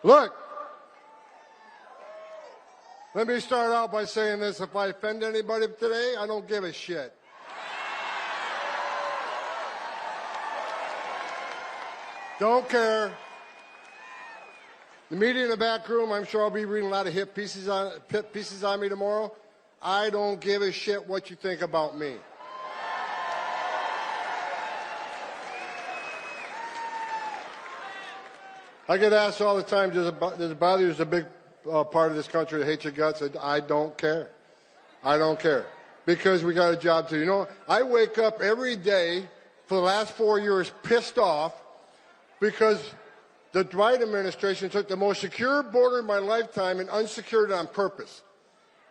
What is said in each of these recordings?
Look, let me start out by saying this. If I offend anybody today, I don't give a shit. Don't care. The media in the back room, I'm sure I'll be reading a lot of hit pieces on me tomorrow. I don't give a shit what you think about me. I get asked all the time, does it bother you? There's a big part of this country that hates your guts. I don't care. I don't care. Because we got a job to do. You know, I wake up every day for the last 4 years pissed off because the Biden administration took the most secure border in my lifetime and unsecured it on purpose,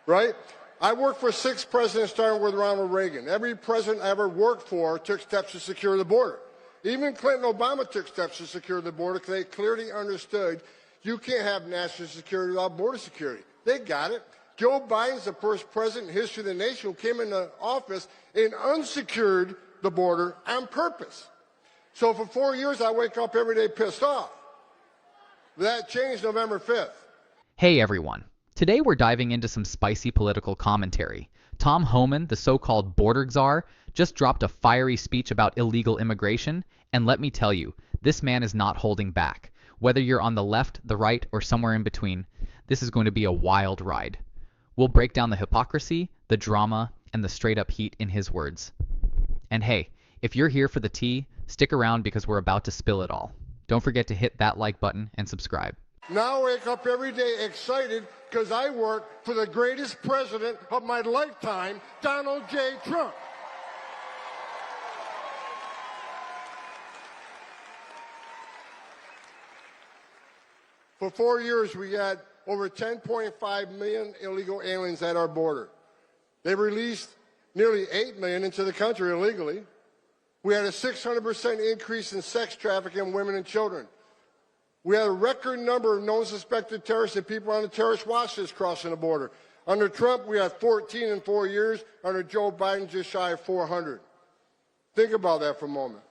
right? I worked for 6 presidents, starting with Ronald Reagan. Every president I ever worked for took steps to secure the border. Even Clinton and Obama took steps to secure the border because they clearly understood you can't have national security without border security. They got it. Joe Biden's the first president in history of the nation who came into office and unsecured the border on purpose. So for 4 years, I wake up every day pissed off. That changed November 5th. Hey everyone. Today we're diving into some spicy political commentary. Tom Homan, the so-called border czar, just dropped a fiery speech about illegal immigration, and let me tell you, this man is not holding back. Whether you're on the left, the right, or somewhere in between, this is going to be a wild ride. We'll break down the hypocrisy, the drama, and the straight-up heat in his words. And hey, if you're here for the tea, stick around because we're about to spill it all. Don't forget to hit that like button and subscribe. Now I wake up every day excited because I work for the greatest president of my lifetime, Donald J. Trump. For 4 years, we had over 10.5 million illegal aliens at our border. They released nearly 8 million into the country illegally. We had a 600% increase in sex trafficking of women and children. We had a record number of known suspected terrorists and people on the terrorist watch list crossing the border. Under Trump, we had 14 in 4 years. Under Joe Biden, just shy of 400. Think about that for a moment.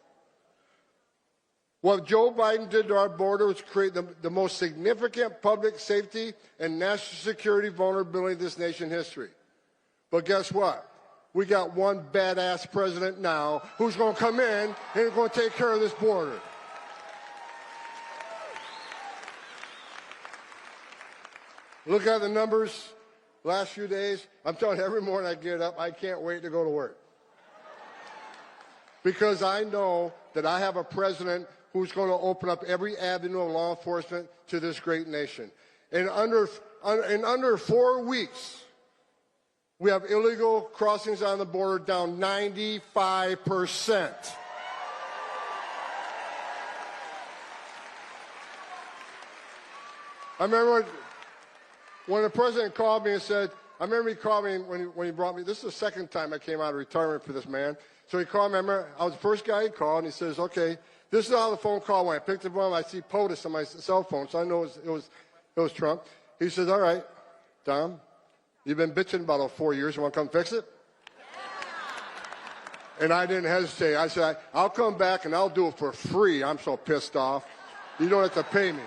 What Joe Biden did to our border was create the most significant public safety and national security vulnerability in this nation's history. But guess what? We got one badass president now who's going to come in and is going to take care of this border. Look at the numbers last few days. I'm telling you, every morning I get up, I can't wait to go to work. Because I know that I have a president who's going to open up every avenue of law enforcement to this great nation. In under 4 weeks, we have illegal crossings on the border down 95%. I remember when the president called me and said, I remember he called me when he brought me, this is the second time I came out of retirement for this man. So he called me, I remember I was the first guy he called, and he says, okay, this is how the phone call went. I picked up I see POTUS on my cell phone, so I know it was Trump. He says, all right, Tom, you've been bitching about it 4 years. You want to come fix it? And I didn't hesitate. I said, I'll come back and I'll do it for free. I'm so pissed off. You don't have to pay me.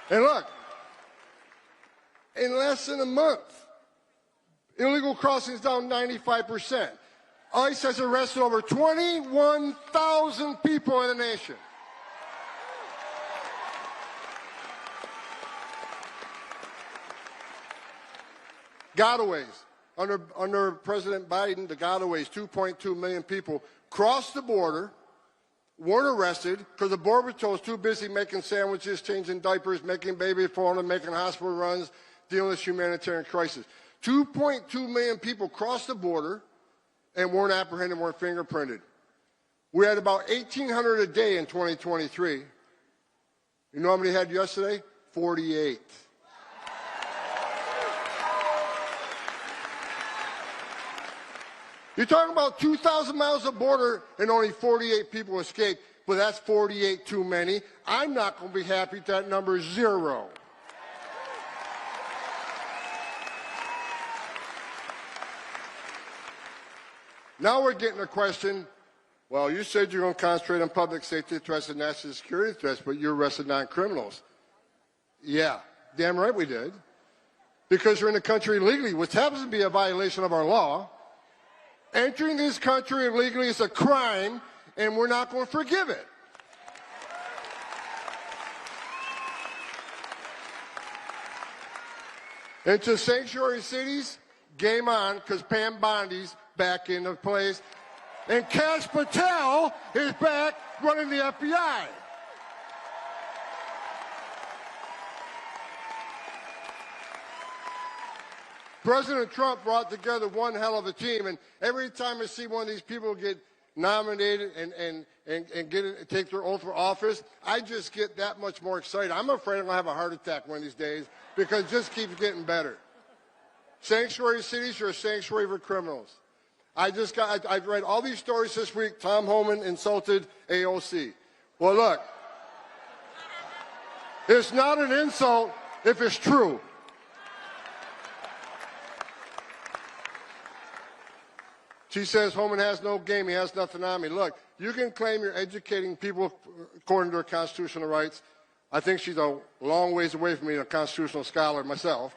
And look, in less than a month, illegal crossings down 95%. ICE has arrested over 21,000 people in the nation. Gotaways. Under President Biden, the gotaways, 2.2 million people crossed the border, weren't arrested because the Border Patrol was too busy making sandwiches, changing diapers, making baby formula, making hospital runs, dealing with humanitarian crisis. 2.2 million people crossed the border and weren't apprehended, weren't fingerprinted. We had about 1,800 a day in 2023. You know how many had yesterday? 48. You're talking about 2,000 miles of border and only 48 people escaped, but that's 48 too many. I'm not going to be happy if that number is 0. Now we're getting a question, Well, you said you're going to concentrate on public safety threats and national security threats, but you arrested 9 criminals. Yeah, damn right we did. Because you're in the country illegally, which happens to be a violation of our law. Entering this country illegally is a crime, and we're not going to forgive it. Into sanctuary cities, game on, because Pam Bondi's back into place. And Kash Patel is back running the FBI. President Trump brought together one hell of a team, and every time I see one of these people get nominated and take their oath for office, I just get that much more excited. I'm afraid I'm going to have a heart attack one of these days because it just keeps getting better. Sanctuary cities are a sanctuary for criminals. I've read all these stories this week. Tom Homan insulted AOC. Well, look, it's not an insult if it's true. She says Homan has no game, he has nothing on me. Look, you can claim you're educating people according to their constitutional rights. I think she's a long ways away from being a constitutional scholar myself.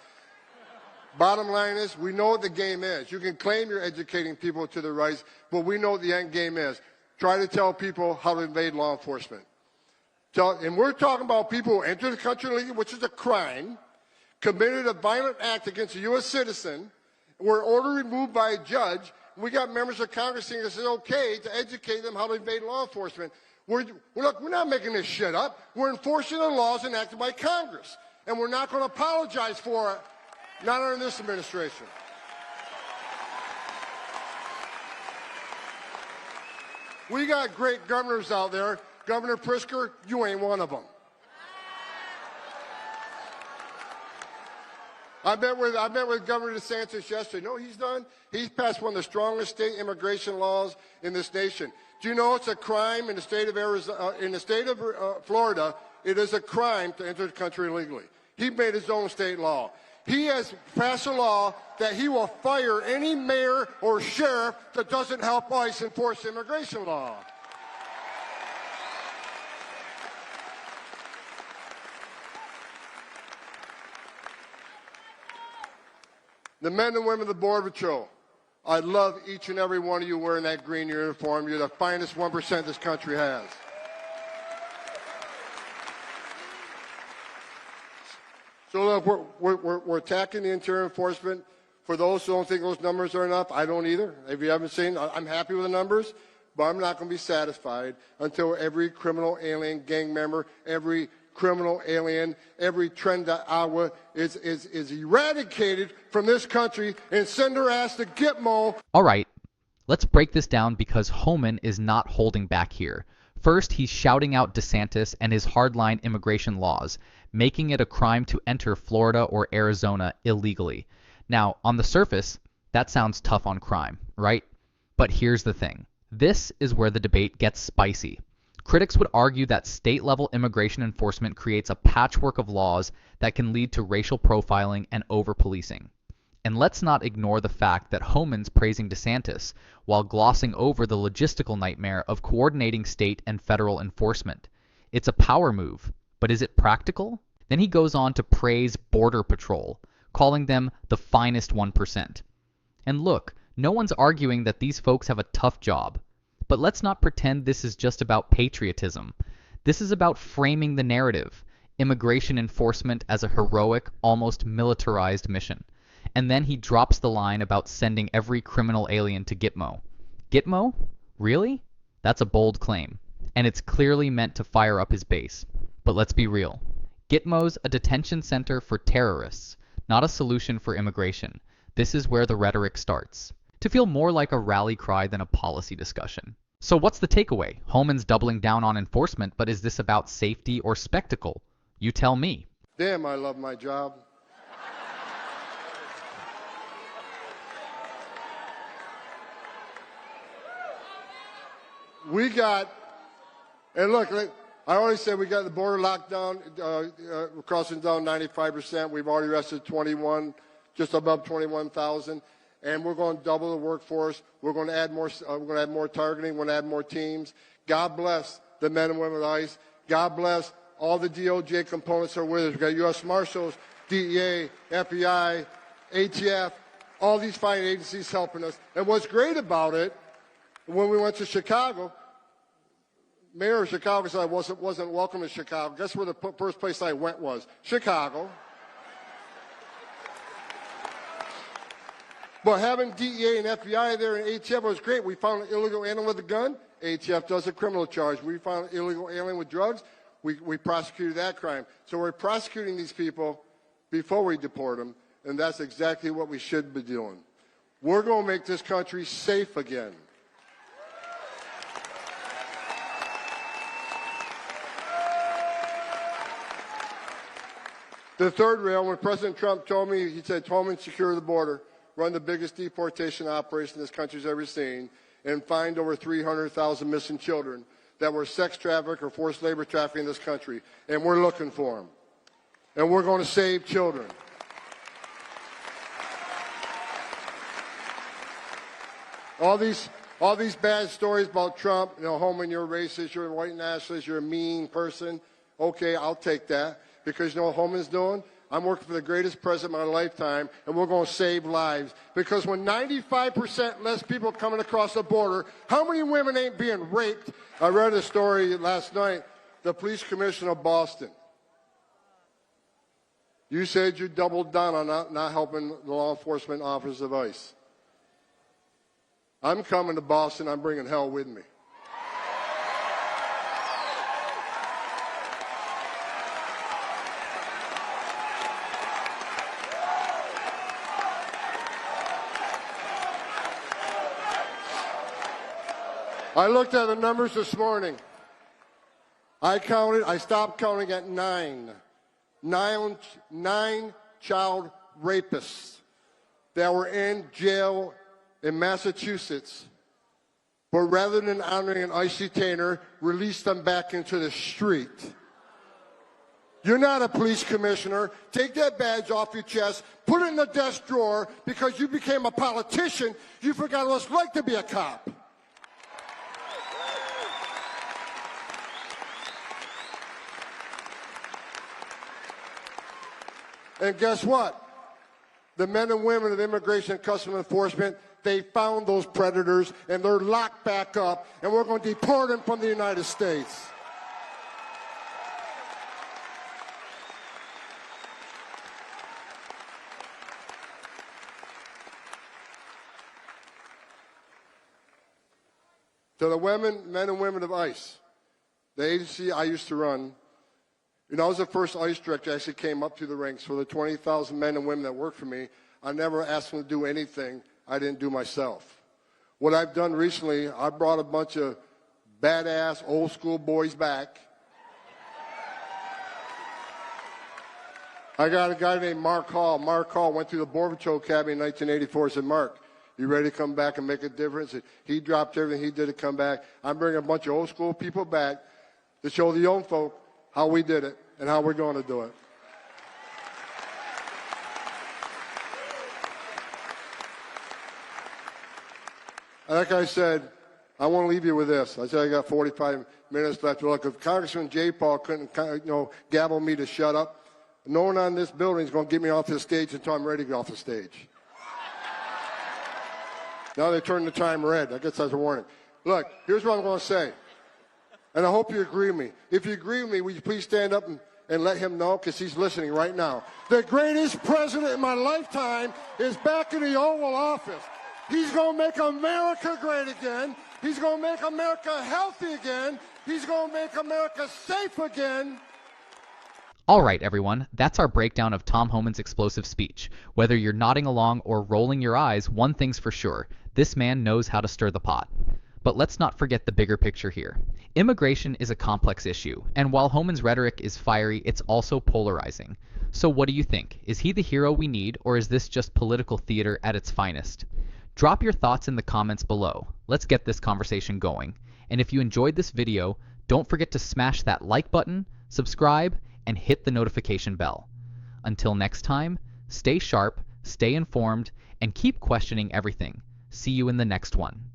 Bottom line is, we know what the game is. You can claim you're educating people to their rights, but we know what the end game is. Try to tell people how to invade law enforcement. And we're talking about people who enter the country illegally, which is a crime, committed a violent act against a U.S. citizen, were ordered removed by a judge. We got members of Congress saying this is okay to educate them how to invade law enforcement. Look, we're not making this shit up. We're enforcing the laws enacted by Congress, and we're not going to apologize for it. Not under this administration. We got great governors out there. Governor Pritzker, you ain't one of them. I met with Governor DeSantis yesterday. No, he's passed one of the strongest state immigration laws in this nation. Do you know it's a crime in the state of Arizona, in the state of Florida? It is a crime to enter the country illegally. He made his own state law. He has passed a law that he will fire any mayor or sheriff that doesn't help ICE enforce immigration law. The men and women of the Border Patrol, I love each and every one of you wearing that green uniform. You're the finest 1% this country has. So look, we're attacking the interior enforcement. For those who don't think those numbers are enough, I don't either. If you haven't seen, I'm happy with the numbers, but I'm not going to be satisfied until every criminal alien gang member, every criminal alien, every trend agua is eradicated from this country and send her ass to Gitmo. All right, let's break this down because Homan is not holding back here. First, he's shouting out DeSantis and his hardline immigration laws, making it a crime to enter Florida or Arizona illegally. Now, on the surface, that sounds tough on crime, right? But here's the thing. This is where the debate gets spicy. Critics would argue that state-level immigration enforcement creates a patchwork of laws that can lead to racial profiling and over-policing. And let's not ignore the fact that Homan's praising DeSantis while glossing over the logistical nightmare of coordinating state and federal enforcement. It's a power move, but is it practical? Then he goes on to praise Border Patrol, calling them the finest 1%. And look, no one's arguing that these folks have a tough job. But let's not pretend this is just about patriotism. This is about framing the narrative, immigration enforcement as a heroic, almost militarized mission. And then he drops the line about sending every criminal alien to Gitmo. Gitmo? Really? That's a bold claim. And it's clearly meant to fire up his base. But let's be real. Gitmo's a detention center for terrorists, not a solution for immigration. This is where the rhetoric starts to feel more like a rally cry than a policy discussion. So what's the takeaway? Homan's doubling down on enforcement, but is this about safety or spectacle? You tell me. Damn, I love my job. And look, I already said we got the border locked down, crossing down 95%. We've already arrested 21, just above 21,000. and we're going to double the workforce. We're going to add more. We're going to add more targeting. We're going to add more teams. God bless the men and women of ICE. God bless all the DOJ components that are with us. We've got U.S. Marshals, DEA, FBI, ATF, all these fine agencies helping us. And what's great about it, when we went to Chicago, Mayor of Chicago said I wasn't welcome to Chicago. Guess where the first place I went was? Chicago. But having DEA and FBI there and ATF was great. We found an illegal alien with a gun. ATF does a criminal charge. We found an illegal alien with drugs. We prosecuted that crime. So we're prosecuting these people before we deport them, and that's exactly what we should be doing. We're going to make this country safe again. The third rail, when President Trump told me, he said, Homan, secure the border, run the biggest deportation operation this country's ever seen, and find over 300,000 missing children that were sex trafficked or forced labor trafficked in this country. And we're looking for them. And we're going to save children. All these bad stories about Trump, Homan, you're racist, you're a white nationalist, you're a mean person. Okay, I'll take that. Because you know what Homan's doing? I'm working for the greatest president of my lifetime, and we're going to save lives. Because when 95% less people coming across the border, how many women ain't being raped? I read a story last night, the police commissioner of Boston. You said you doubled down on not helping the law enforcement officers of ICE. I'm coming to Boston. I'm bringing hell with me. I looked at the numbers this morning. I stopped counting at 9. 9 child rapists that were in jail in Massachusetts. But rather than honoring an ICE detainer, released them back into the street. You're not a police commissioner. Take that badge off your chest, put it in the desk drawer, because you became a politician. You forgot what it's like to be a cop. And guess what? The men and women of Immigration and Customs Enforcement, they found those predators, and they're locked back up, and we're going to deport them from the United States. To the men and women of ICE, the agency I used to run, I was the first ICE director that actually came up through the ranks. For the 20,000 men and women that work for me, I never asked them to do anything I didn't do myself. What I've done recently, I brought a bunch of badass old school boys back. I got a guy named Mark Hall. Mark Hall went through the Border Patrol Academy in 1984. I said, Mark, you ready to come back and make a difference? He dropped everything he did to come back. I'm bringing a bunch of old school people back to show the young folk how we did it and how we're going to do it. Like I said, I want to leave you with this. I said I got 45 minutes left. Look, if Congressman J. Paul couldn't, gavel me to shut up, no one on this building is going to get me off the stage until I'm ready to get off the stage. Now they turned the time red. I guess that's a warning. Look, here's what I'm going to say. And I hope you agree with me. If you agree with me, will you please stand up and let him know, because he's listening right now. The greatest president in my lifetime is back in the Oval Office. He's going to make America great again. He's going to make America healthy again. He's going to make America safe again. All right, everyone, that's our breakdown of Tom Homan's explosive speech. Whether you're nodding along or rolling your eyes, one thing's for sure. This man knows how to stir the pot. But let's not forget the bigger picture here. Immigration is a complex issue, and while Homan's rhetoric is fiery, it's also polarizing. So what do you think? Is he the hero we need, or is this just political theater at its finest? Drop your thoughts in the comments below. Let's get this conversation going. And if you enjoyed this video, don't forget to smash that like button, subscribe, and hit the notification bell. Until next time, stay sharp, stay informed, and keep questioning everything. See you in the next one.